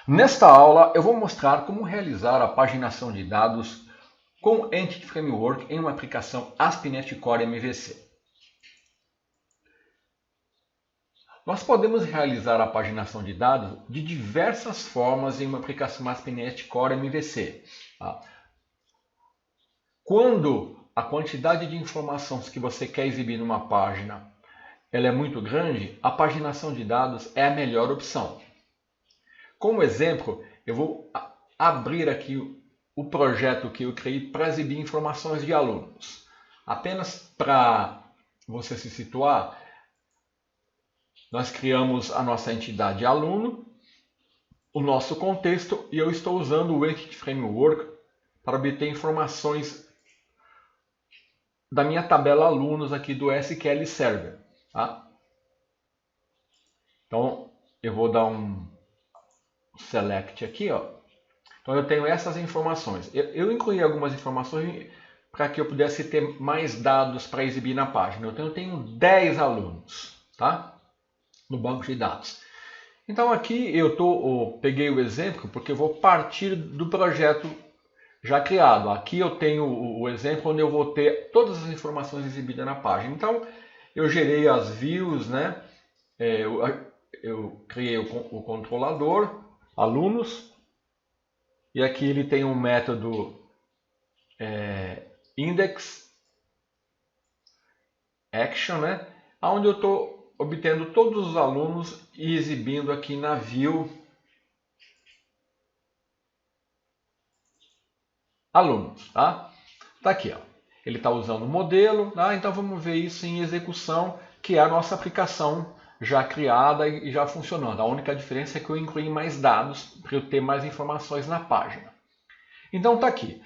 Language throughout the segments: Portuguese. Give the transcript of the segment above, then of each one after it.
Nesta aula eu vou mostrar como realizar a paginação de dados com Entity Framework em uma aplicação ASP.NET Core MVC. Nós podemos realizar a paginação de dados de diversas formas em uma aplicação ASP.NET Core MVC. Quando a quantidade de informações que você quer exibir numa página ela é muito grande, a paginação de dados é a melhor opção. Como exemplo, eu vou abrir aqui o projeto que eu criei para exibir informações de alunos. Apenas para você se situar, nós criamos a nossa entidade aluno, o nosso contexto, e eu estou usando o Entity Framework para obter informações da minha tabela alunos aqui do SQL Server. Tá? Então, eu vou dar um select aqui, ó. Então eu tenho essas informações. Eu incluí algumas informações para que eu pudesse ter mais dados para exibir na página. Então eu tenho 10 alunos, tá? No banco de dados. Então aqui eu peguei o exemplo porque eu vou partir do projeto já criado. Aqui eu tenho o exemplo onde eu vou ter todas as informações exibidas na página. Então eu gerei as views, né? Eu criei o controlador, alunos. E aqui ele tem um método index action, né? Onde eu estou obtendo todos os alunos e exibindo aqui na view alunos, tá? Tá aqui, ó. Ele está usando o modelo, tá? Então vamos ver isso em execução, que é a nossa aplicação já criada e já funcionando. A única diferença é que eu incluí mais dados para eu ter mais informações na página. Então tá aqui.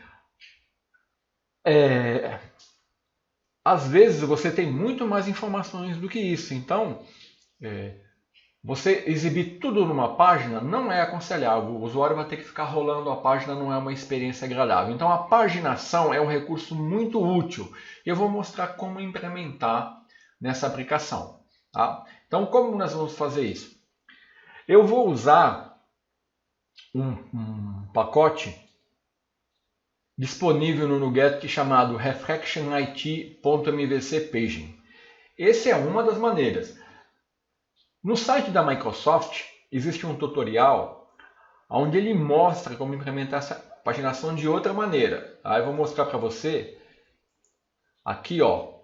Às vezes você tem muito mais informações do que isso. Então, você exibir tudo numa página não é aconselhável. O usuário vai ter que ficar rolando a página, não é uma experiência agradável. Então, a paginação é um recurso muito útil. Eu vou mostrar como implementar nessa aplicação. Tá? Então, como nós vamos fazer isso? Eu vou usar um pacote disponível no NuGet chamado refactionit.mvc paging. Essa é uma das maneiras. No site da Microsoft existe um tutorial onde ele mostra como implementar essa paginação de outra maneira. Aí eu vou mostrar para você aqui, ó.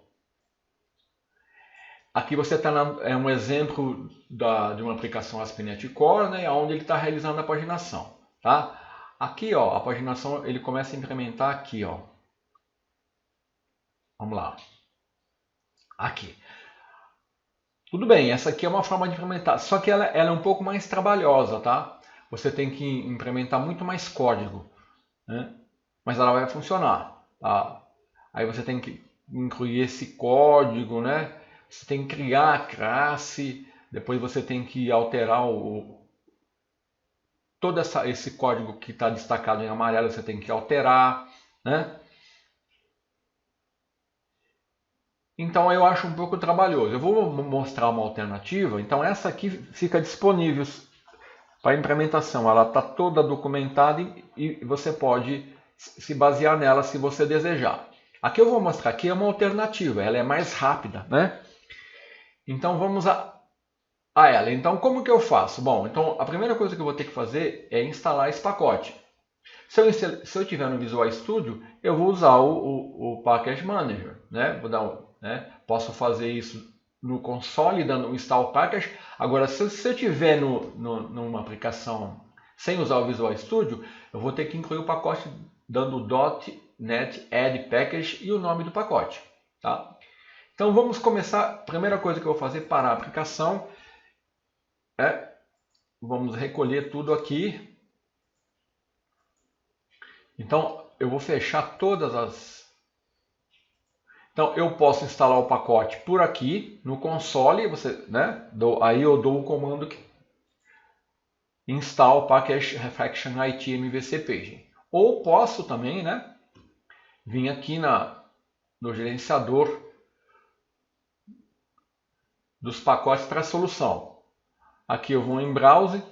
Aqui você está um exemplo de uma aplicação ASP.NET Core, né, onde ele está realizando a paginação, tá? Aqui, ó, a paginação ele começa a implementar aqui, ó. Vamos lá. Aqui. Tudo bem, essa aqui é uma forma de implementar, só que ela é um pouco mais trabalhosa, tá? Você tem que implementar muito mais código, né? Mas ela vai funcionar, tá? Aí você tem que incluir esse código, né? Você tem que criar a classe, depois você tem que alterar todo esse código que está destacado em amarelo, você tem que alterar, né? Então eu acho um pouco trabalhoso. Eu vou mostrar uma alternativa. Então essa aqui fica disponível para implementação. Ela está toda documentada e você pode se basear nela se você desejar. Aqui eu vou mostrar aqui é uma alternativa. Ela é mais rápida, né? Então vamos a ela. Então como que eu faço? Bom, então a primeira coisa que eu vou ter que fazer é instalar esse pacote. Se eu tiver no Visual Studio, eu vou usar o Package Manager, né? Vou dar posso fazer isso no console dando um install package. Agora, se eu tiver numa aplicação sem usar o Visual Studio, eu vou ter que incluir o pacote dando .NET Add Package e o nome do pacote. Tá? Então vamos começar. A primeira coisa que eu vou fazer para a aplicação vamos recolher tudo aqui. Então eu vou fechar todas as... Então eu posso instalar o pacote por aqui no console, aí eu dou o comando install package refactionit mvc paging. Ou posso também, vir aqui no gerenciador dos pacotes para solução. Aqui eu vou em browse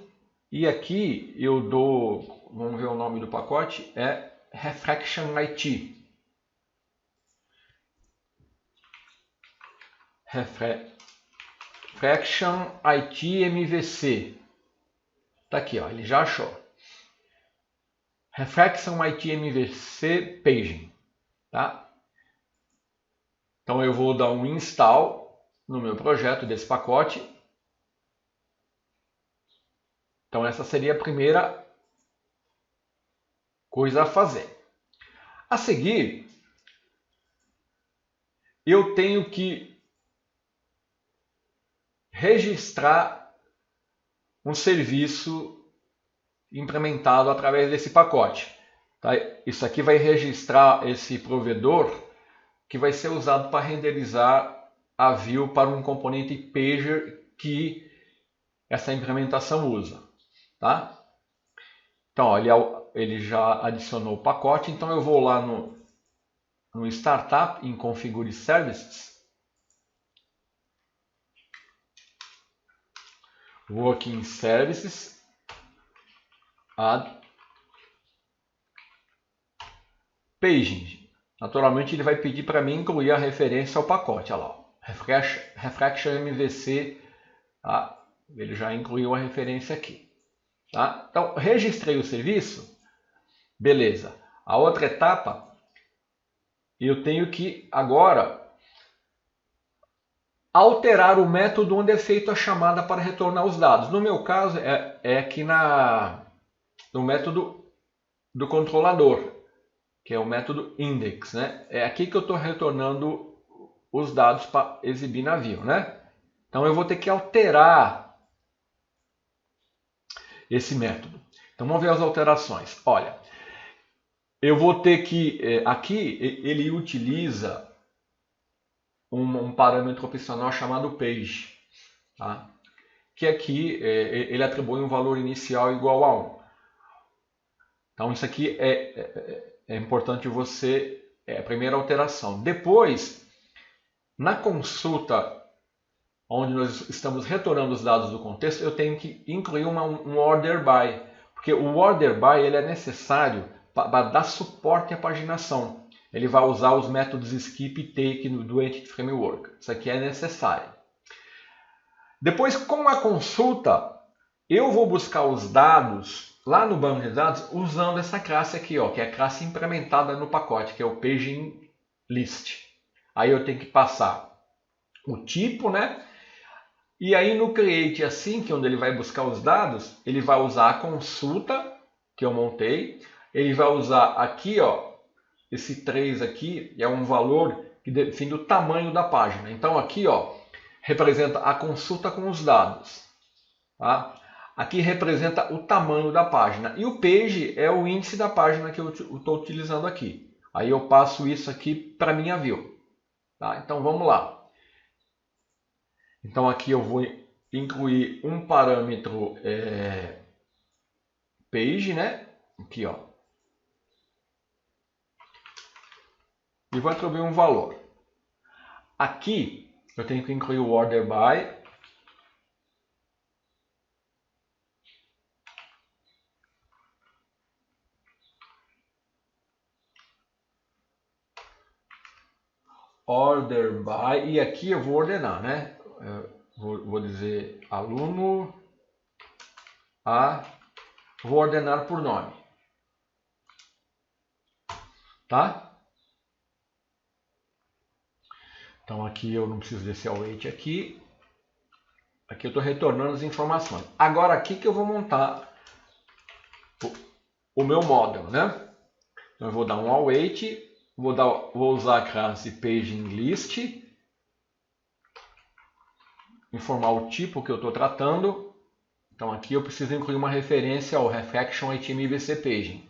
E aqui eu dou, vamos ver o nome do pacote, é Refraction IT. Refraction IT MVC. Tá aqui, ó, ele já achou. Refraction IT MVC Paging. Tá? Então eu vou dar um install no meu projeto desse pacote. Então essa seria a primeira coisa a fazer. A seguir, eu tenho que registrar um serviço implementado através desse pacote. Tá? Isso aqui vai registrar esse provedor que vai ser usado para renderizar a view para um componente pager que essa implementação usa. Tá? Então, ó, ele já adicionou o pacote, então eu vou lá no Startup, em Configure Services, vou aqui em Services, Add Paging. Naturalmente ele vai pedir para mim incluir a referência ao pacote. Olha lá, Refraction MVC, tá? Ele já incluiu a referência aqui. Tá? Então, registrei o serviço, beleza. A outra etapa, eu tenho que agora alterar o método onde é feita a chamada para retornar os dados. No meu caso, é aqui no método do controlador, que é o método index, né? É aqui que eu estou retornando os dados para exibir na view, né? Então eu vou ter que alterar esse método. Então vamos ver as alterações. Olha, eu vou ter que, aqui ele utiliza um parâmetro opcional chamado page, tá? Que aqui ele atribui um valor inicial igual a 1. Então isso aqui é importante você, é a primeira alteração. Depois, na consulta onde nós estamos retornando os dados do contexto, eu tenho que incluir um order by, porque o order by ele é necessário para dar suporte à paginação. Ele vai usar os métodos skip e take do Entity Framework. Isso aqui é necessário. Depois, com a consulta, eu vou buscar os dados lá no banco de dados usando essa classe aqui, ó, que é a classe implementada no pacote, que é o Paging List. Aí eu tenho que passar o tipo, né? E aí no Create Async, onde ele vai buscar os dados, ele vai usar a consulta que eu montei. Ele vai usar aqui, ó, esse 3 aqui, é um valor que define o tamanho da página. Então aqui, ó, representa a consulta com os dados. Tá? Aqui representa o tamanho da página. E o page é o índice da página que eu estou utilizando aqui. Aí eu passo isso aqui para minha view. Tá? Então vamos lá. Então aqui eu vou incluir um parâmetro page, né? Aqui, ó. E vou atribuir um valor. Aqui eu tenho que incluir o order by. Order by, e aqui eu vou ordenar, né? Vou dizer aluno A, vou ordenar por nome. Tá? Então aqui eu não preciso desse await aqui. Aqui eu estou retornando as informações. Agora aqui que eu vou montar o meu model, né? Então eu vou dar um await, vou usar a classe PagingList, informar o tipo que eu estou tratando. Então aqui eu preciso incluir uma referência ao Refraction ITMVC Paging.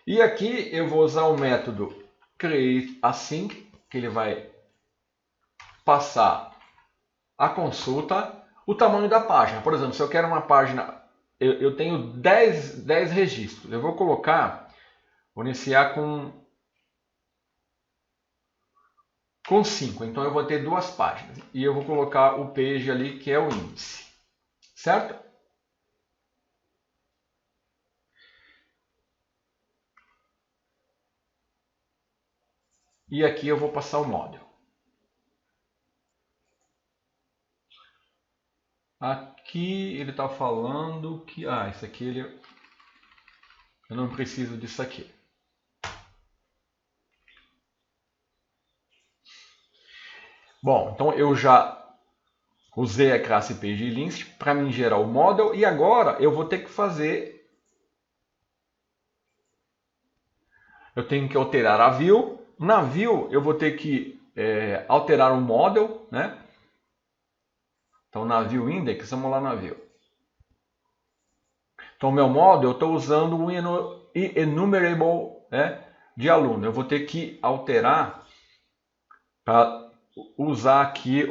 E aqui eu vou usar o método createAsync, que ele vai passar a consulta, o tamanho da página. Por exemplo, se eu quero uma página, eu tenho 10 registros. Eu vou iniciar com 5. Então eu vou ter 2 páginas. E eu vou colocar o page ali, que é o índice. Certo? E aqui eu vou passar o model. Aqui ele está falando que... isso aqui eu não preciso disso aqui. Bom, então eu já usei a classe PageList para me gerar o model e agora eu vou ter que fazer... Eu tenho que alterar a view. Na view eu vou ter que alterar o model, né? Então na view index, vamos lá na view. Então meu model eu estou usando o enumerable, né, de aluno. Eu vou ter que alterar para usar aqui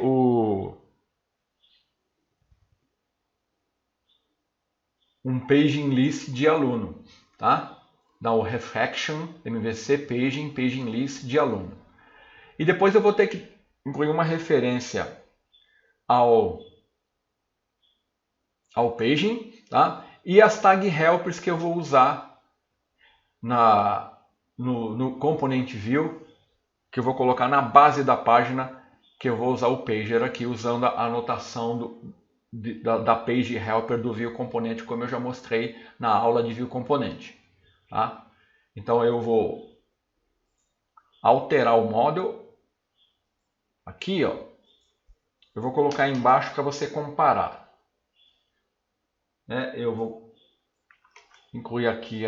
um paging list de aluno, tá? Dá o reflection MVC paging list de aluno. E depois eu vou ter que incluir uma referência ao paging, tá? E as tag helpers que eu vou usar no component view, que eu vou colocar na base da página, que eu vou usar o pager aqui usando a anotação da page helper do view componente, como eu já mostrei na aula de view componente, tá? Então eu vou alterar o model aqui, ó. Eu vou colocar embaixo para você comparar. Eu vou incluir aqui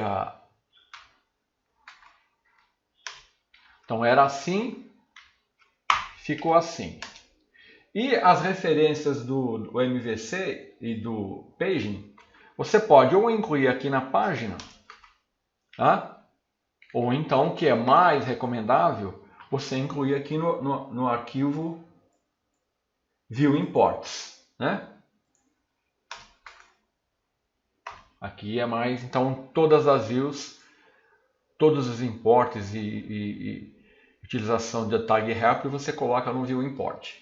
Então era assim, ficou assim. E as referências do MVC e do paging, você pode ou incluir aqui na página, tá? Ou então, que é mais recomendável, você incluir aqui no arquivo view imports, né? Aqui é mais, então, todas as views, todos os imports e utilização de tag helper você coloca no view import.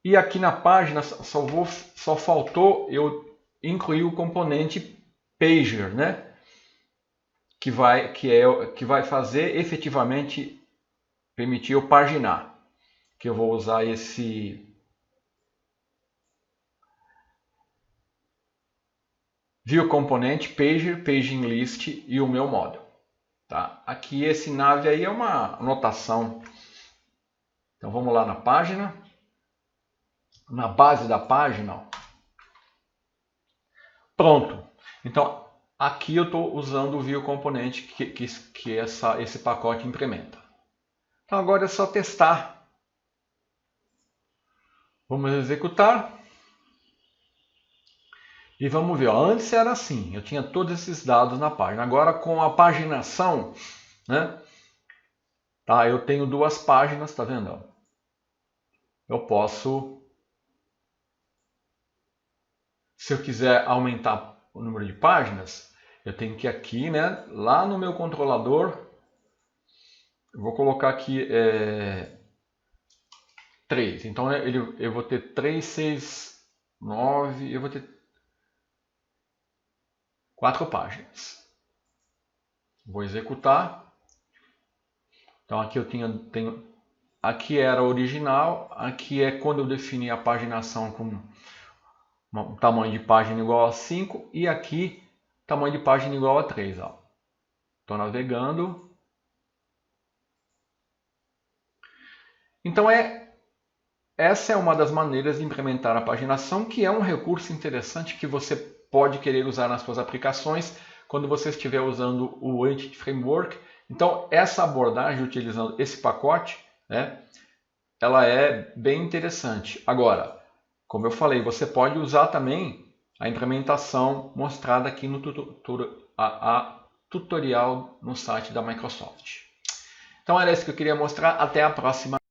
E aqui na página só faltou eu incluir o componente pager, né? Que vai fazer efetivamente permitir eu paginar. Que eu vou usar esse view componente pager, paging list e o meu model. Tá? Aqui esse nav aí é uma anotação. Então vamos lá na página. Na base da página. Ó. Pronto. Então aqui eu estou usando o view componente que esse pacote implementa. Então agora é só testar. Vamos executar. E vamos ver, ó, antes era assim, eu tinha todos esses dados na página. Agora com a paginação, né? Tá, eu tenho duas páginas, tá vendo? Eu posso, se eu quiser aumentar o número de páginas, eu tenho que ir aqui, né? Lá no meu controlador, eu vou colocar aqui 3. Então eu vou ter 3, 6, 9, eu vou ter 4 páginas. Vou executar. Então aqui eu tenho aqui era original, aqui é quando eu defini a paginação com um tamanho de página igual a 5 e aqui tamanho de página igual a 3. Estou navegando. Então essa é uma das maneiras de implementar a paginação, que é um recurso interessante que você pode querer usar nas suas aplicações quando você estiver usando o Entity Framework. Então essa abordagem utilizando esse pacote, né, ela é bem interessante. Agora, como eu falei, você pode usar também a implementação mostrada aqui no tutorial no site da Microsoft. Então era isso que eu queria mostrar. Até a próxima.